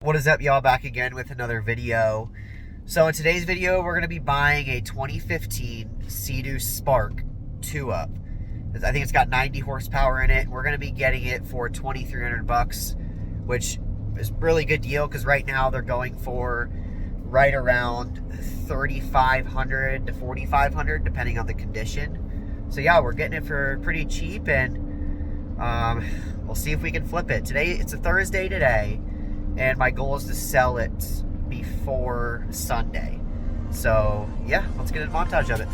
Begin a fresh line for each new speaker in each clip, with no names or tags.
What is up, y'all? Back again with another video. So in today's video, we're going to be buying a 2015 Sea-Doo Spark 2-Up. I think it's got 90 horsepower in it. We're going to be getting it for $2,300, which is a really good deal because right now they're going for right around $3,500 to $4,500 depending on the condition. So yeah, we're getting it for pretty cheap, and we'll see if we can flip it. Today, it's a Thursday today, and my goal is to sell it before Sunday. So yeah, let's get a montage of it.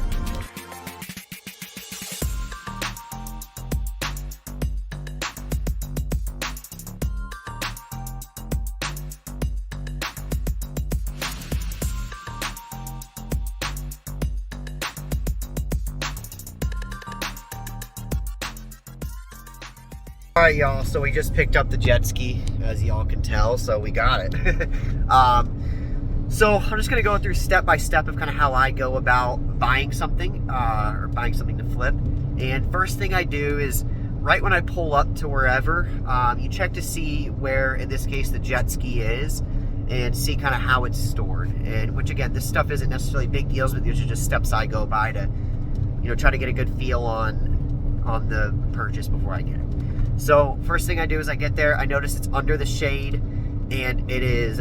Alright, y'all, so we just picked up the jet ski, as y'all can tell, so we got it. So I'm just going to go through step by step of kind of how I go about buying something, or buying something to flip. And first thing I do is, right when I pull up to wherever, you check to see where, in this case, the jet ski is, and see kind of how it's stored. And which, again, this stuff isn't necessarily big deals, but these are just steps I go by to, try to get a good feel on the purchase before I get it. So first thing I do is I get there, I notice it's under the shade, and it is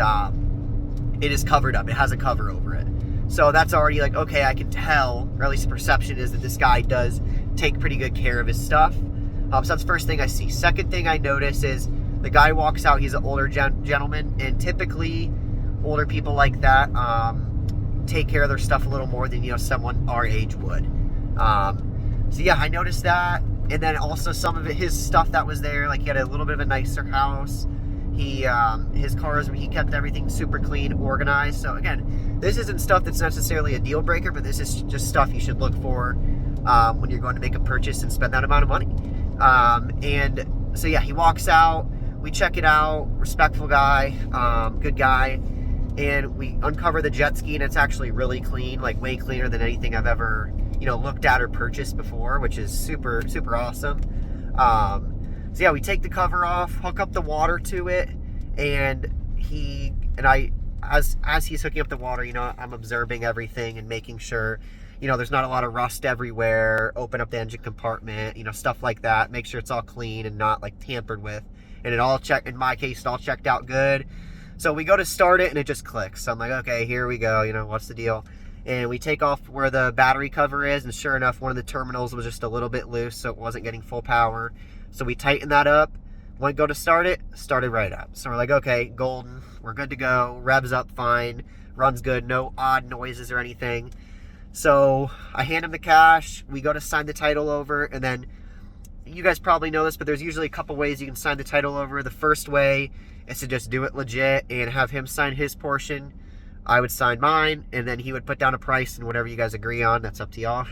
covered up. It has a cover over it. So that's already like, okay, I can tell, or at least the perception is that this guy does take pretty good care of his stuff. So that's the first thing I see. Second thing I notice is the guy walks out, he's an older gentleman, and typically older people like that take care of their stuff a little more than, someone our age would. So yeah, I noticed that. And then also some of his stuff that was there, like he had a little bit of a nicer house. His cars, he kept everything super clean, organized. So again, this isn't stuff that's necessarily a deal breaker, but this is just stuff you should look for when you're going to make a purchase and spend that amount of money. And so yeah, he walks out, we check it out, respectful guy, good guy. And we uncover the jet ski, and it's actually really clean, like way cleaner than anything I've ever looked at or purchased before, which is super, super awesome. So yeah, we take the cover off, hook up the water to it, and as he's hooking up the water, I'm observing everything and making sure, there's not a lot of rust everywhere, open up the engine compartment, stuff like that, make sure it's all clean and not like tampered with. And in my case, it all checked out good. So we go to start it and it just clicks. So I'm like, okay, here we go, what's the deal? And we take off where the battery cover is, and sure enough, one of the terminals was just a little bit loose, so it wasn't getting full power. So we tighten that up. When we go to start it, started right up. So we're like, okay, golden, we're good to go. Revs up fine, runs good, no odd noises or anything. So I hand him the cash. We go to sign the title over, and then you guys probably know this, but there's usually a couple ways you can sign the title over. The first way is to just do it legit and have him sign his portion. I would sign mine, and then he would put down a price, and whatever you guys agree on, that's up to y'all.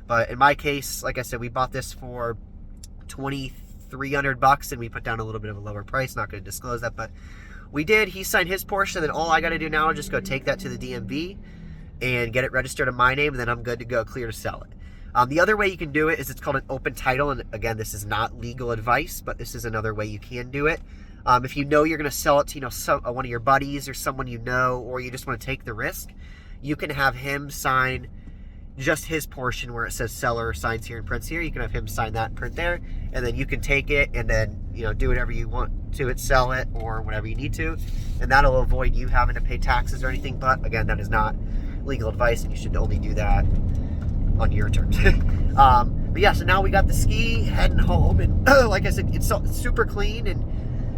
But in my case, like I said, we bought this for $2,300, and we put down a little bit of a lower price. Not going to disclose that, but we did. He signed his portion, and then all I got to do now is just go take that to the DMV and get it registered in my name, and then I'm good to go, clear to sell it. The other way you can do it is it's called an open title, and again, this is not legal advice, but this is another way you can do it. If you know you're going to sell it to one of your buddies or someone or you just want to take the risk, you can have him sign just his portion where it says seller signs here and prints here. You can have him sign that and print there, and then you can take it and then do whatever you want to it, sell it or whatever you need to, and that'll avoid you having to pay taxes or anything. But again, that is not legal advice, and you should only do that on your terms. But yeah, so now we got the ski, heading home, and like I said, it's super clean, and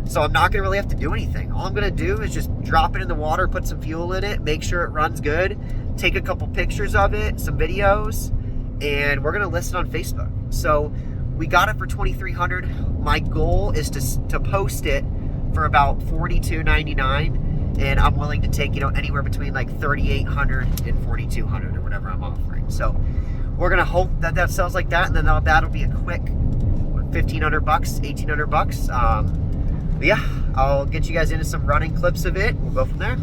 so I'm not going to really have to do anything. All I'm going to do is just drop it in the water, put some fuel in it, make sure it runs good, take a couple pictures of it, some videos, and we're going to list it on Facebook. So we got it for $2,300. My goal is to post it for about $42.99, and I'm willing to take, anywhere between like $3,800 and $4,200 or whatever I'm offering. So we're going to hope that sells like that, and then that'll be a quick $1,500, $1,800. But yeah, I'll get you guys into some running clips of it. We'll go from there.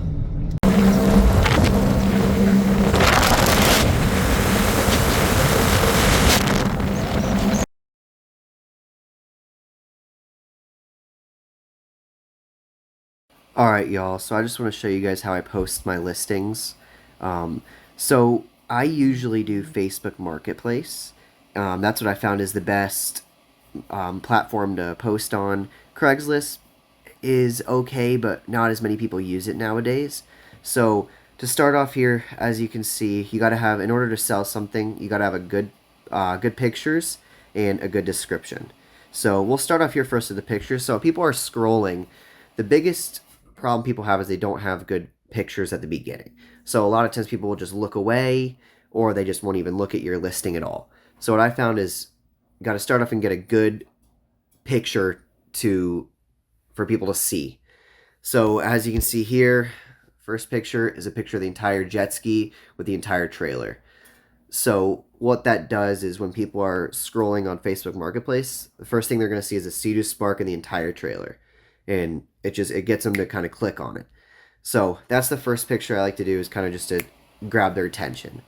Alright, y'all, so I just want to show you guys how I post my listings. Um, so I usually do Facebook Marketplace. That's what I found is the best platform to post on. Craigslist is okay, but not as many people use it nowadays. So to start off here, as you can see, you got to have, in order to sell something, you got to have a good pictures and a good description. So we'll start off here first with the pictures. So people are scrolling. The biggest problem people have is they don't have good pictures at the beginning. So a lot of times people will just look away, or they just won't even look at your listing at all. So what I found is you got to start off and get a good picture to for people to see. So as you can see here, first picture is a picture of the entire jet ski with the entire trailer. So what that does is when people are scrolling on Facebook Marketplace, the first thing they're going to see is a Sea-Doo Spark and the entire trailer. And it gets them to kind of click on it. So that's the first picture I like to do, is kind of just to grab their attention.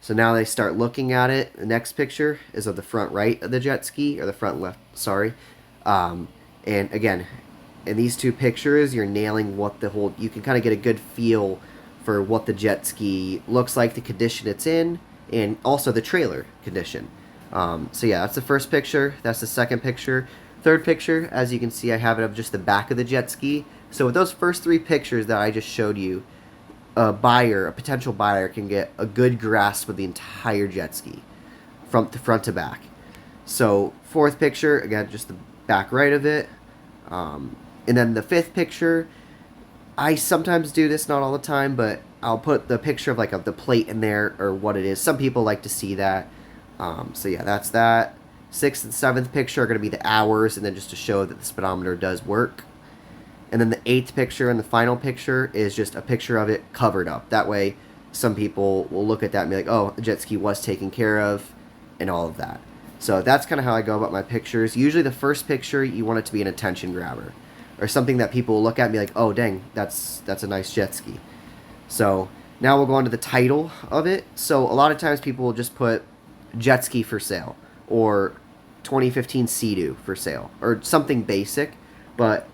So now they start looking at it. The next picture is of the front right of the jet ski, or the front left, sorry. And again, in these two pictures, you're nailing what you can kind of get a good feel for what the jet ski looks like, the condition it's in, and also the trailer condition. So yeah, that's the first picture. That's the second picture. Third picture, as you can see, I have it of just the back of the jet ski. So with those first three pictures that I just showed you, a potential buyer, can get a good grasp of the entire jet ski from front to back. So fourth picture, again, just the back right of it. And then the fifth picture, I sometimes do this, not all the time, but I'll put the picture of of the plate in there, or what it is. Some people like to see that. So yeah, that's that. Sixth and seventh picture are going to be the hours, and then just to show that the speedometer does work. And then the eighth picture and the final picture is just a picture of it covered up. That way, some people will look at that and be like, oh, the jet ski was taken care of, and all of that. So that's kind of how I go about my pictures. Usually the first picture, you want it to be an attention grabber, or something that people will look at and be like, oh, dang, that's a nice jet ski. So now we'll go on to the title of it. So a lot of times people will just put jet ski for sale, or 2015 Sea-Doo for sale, or something basic, but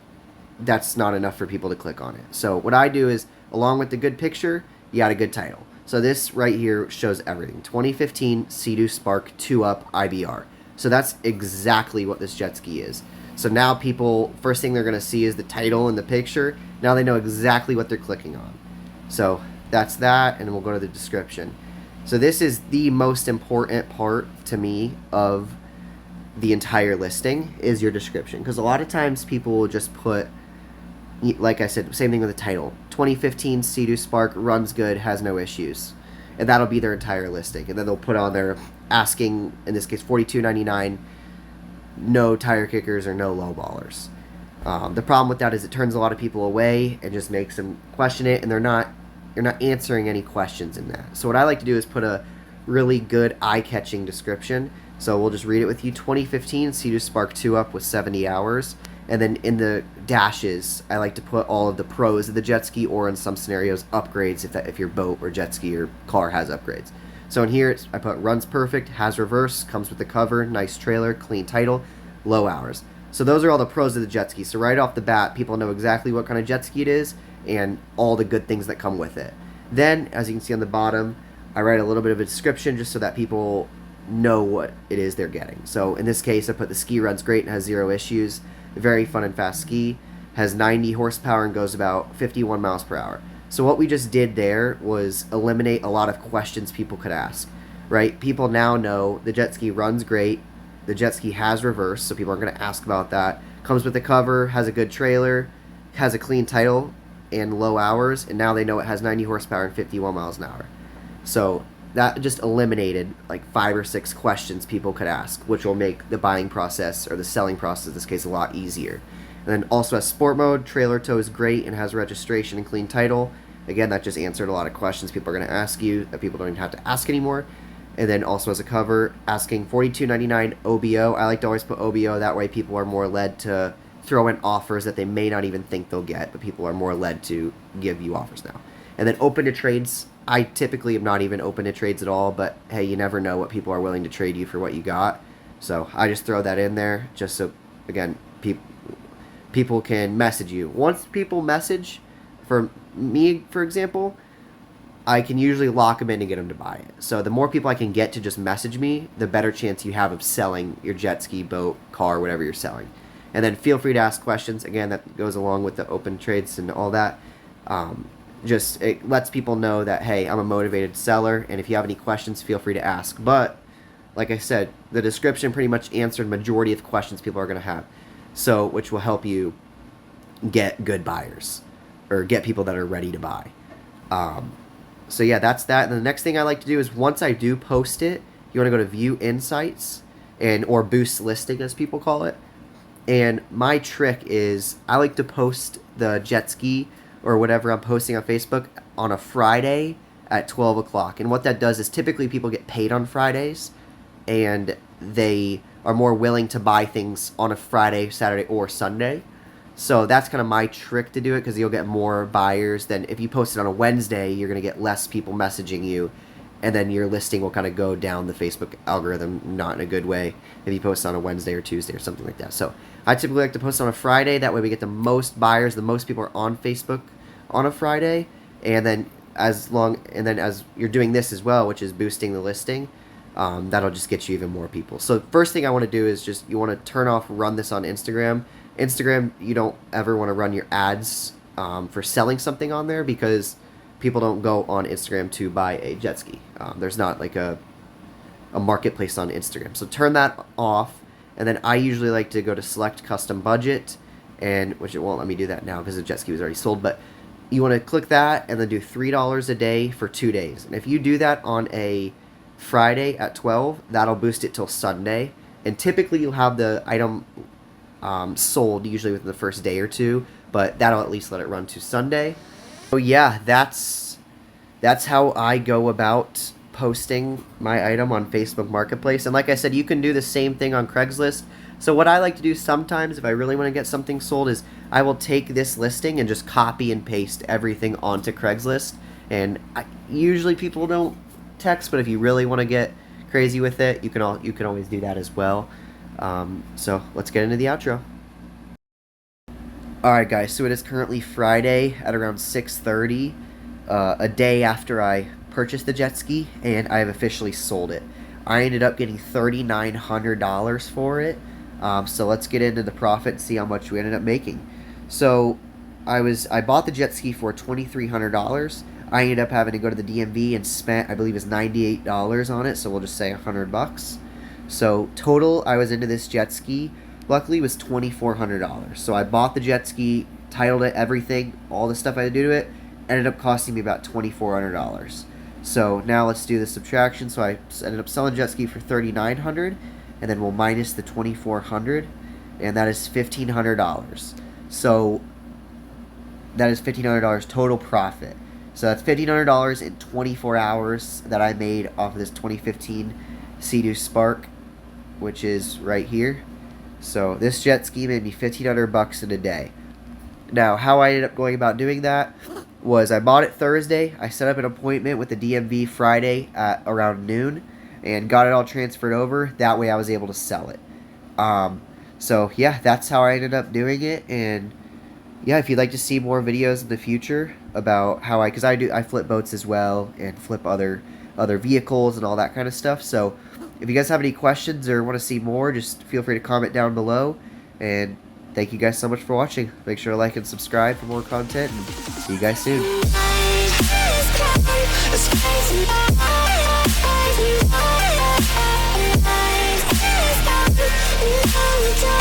that's not enough for people to click on it. So what I do is, along with the good picture, you got a good title. So this right here shows everything. 2015 Sea-Doo Spark 2-Up IBR. So that's exactly what this jet ski is. So now people, first thing they're going to see is the title and the picture. Now they know exactly what they're clicking on. So that's that, and we'll go to the description. So this is the most important part to me of the entire listing, is your description. Because a lot of times people will just put, like I said, same thing with the title. 2015 Sea-Doo Spark runs good, has no issues. And that'll be their entire listing. And then they'll put on their asking, in this case, $42.99, no tire kickers or no low ballers. The problem with that is it turns a lot of people away and just makes them question it, and you're not answering any questions in that. So what I like to do is put a really good eye-catching description. So we'll just read it with you. 2015 Sea-Doo Spark 2-Up with 70 hours. And then in the dashes, I like to put all of the pros of the jet ski, or in some scenarios, upgrades if your boat or jet ski or car has upgrades. So in here, I put runs perfect, has reverse, comes with the cover, nice trailer, clean title, low hours. So those are all the pros of the jet ski. So right off the bat, people know exactly what kind of jet ski it is and all the good things that come with it. Then, as you can see on the bottom, I write a little bit of a description just so that people know what it is they're getting. So in this case, I put the ski runs great and has 0 issues. Very fun and fast ski, has 90 horsepower and goes about 51 miles per hour. So what we just did there was eliminate a lot of questions people could ask, right? People now know the jet ski runs great, the jet ski has reverse, so people aren't going to ask about that. Comes with a cover, has a good trailer, has a clean title, and low hours, and now they know it has 90 horsepower and 51 miles an hour. So that just eliminated like 5 or 6 questions people could ask, which will make the buying process, or the selling process in this case, a lot easier. And then also has sport mode, trailer tow is great and has registration and clean title. Again, that just answered a lot of questions people are going to ask you that people don't even have to ask anymore. And then also has a cover asking $42.99 OBO. I like to always put OBO, that way people are more led to throw in offers that they may not even think they'll get, but people are more led to give you offers now. And then open to trades. I typically am not even open to trades at all, but hey, you never know what people are willing to trade you for what you got. So I just throw that in there just so, again, people can message you. Once people message, for me, for example, I can usually lock them in and get them to buy it. So the more people I can get to just message me, the better chance you have of selling your jet ski, boat, car, whatever you're selling. And then feel free to ask questions. Again, that goes along with the open trades and all that. Just it lets people know that, hey, I'm a motivated seller, and if you have any questions, feel free to ask. But like I said, the description pretty much answered majority of questions people are going to have, so which will help you get good buyers or get people that are ready to buy. So yeah, that's that. And the next thing I like to do is once I do post it, you want to go to View Insights or Boost Listing as people call it. And my trick is I like to post the jet ski or whatever I'm posting on Facebook on a Friday at 12 o'clock. And what that does is typically people get paid on Fridays and they are more willing to buy things on a Friday, Saturday, or Sunday. So that's kind of my trick to do it, because you'll get more buyers than if you post it on a Wednesday. You're going to get less people messaging you, and then your listing will kind of go down the Facebook algorithm, not in a good way, if you post on a Wednesday or Tuesday or something like that. So I typically like to post on a Friday. That way we get the most buyers, the most people are on Facebook on a Friday. And then as you're doing this as well, which is boosting the listing, that'll just get you even more people. So first thing I want to do is just you want to turn off run this on Instagram. Instagram, you don't ever want to run your ads for selling something on there, because people don't go on Instagram to buy a jet ski. There's not like a marketplace on Instagram. So turn that off, and then I usually like to go to select custom budget, and which it won't let me do that now because the jet ski was already sold, but you want to click that and then do $3 a day for 2 days. And if you do that on a Friday at 12, that'll boost it till Sunday. And typically you'll have the item sold usually within the first day or two, but that'll at least let it run to Sunday. So yeah, that's how I go about posting my item on Facebook Marketplace. And like I said, you can do the same thing on Craigslist. So what I like to do sometimes if I really want to get something sold is I will take this listing and just copy and paste everything onto Craigslist. And usually people don't text, but if you really want to get crazy with it, you can always do that as well. So let's get into the outro. Alright guys, so it is currently Friday at around 6:30, a day after I purchased the jet ski, and I have officially sold it. I ended up getting $3,900 for it, so let's get into the profit and see how much we ended up making. So I bought the jet ski for $2,300. I ended up having to go to the DMV and spent, I believe it's $98 on it, so we'll just say $100. So total, I was into this jet ski, luckily, was $2,400. So I bought the jet ski, titled it, everything, all the stuff I had to do to it, ended up costing me about $2,400. So now let's do the subtraction. So I ended up selling jet ski for $3,900, and then we'll minus the $2,400, and that is $1,500. So that is $1,500 total profit. So that's $1,500 in 24 hours that I made off of this 2015 Sea-Doo Spark, which is right here. So this jet ski made me $1,500 in a day. Now, how I ended up going about doing that was I bought it Thursday. I set up an appointment with the DMV Friday at around noon and got it all transferred over. That way I was able to sell it. So yeah, that's how I ended up doing it. And yeah, if you'd like to see more videos in the future about how because I flip boats as well and flip other vehicles and all that kind of stuff. So if you guys have any questions or want to see more, just feel free to comment down below. And thank you guys so much for watching. Make sure to like and subscribe for more content, and see you guys soon.